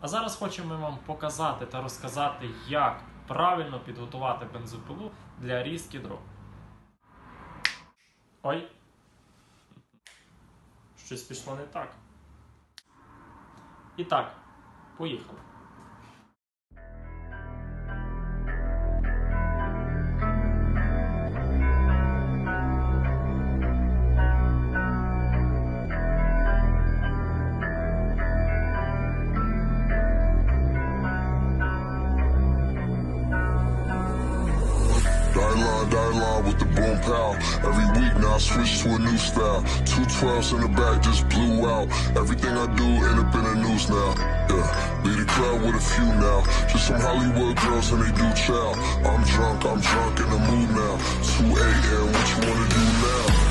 А зараз хочемо вам показати та розказати, як правильно підготувати бензопилу для різки дров. Ой, щось пішло не так. І так, поїхали. Die with the boom pow. Every week now I switch to a new style. 212s in the back just blew out. Everything I do end up in the news now. Yeah, lead a crowd with a few now. Just some Hollywood girls and they do chow. I'm drunk in the mood now. 2 a.m. What you wanna do now?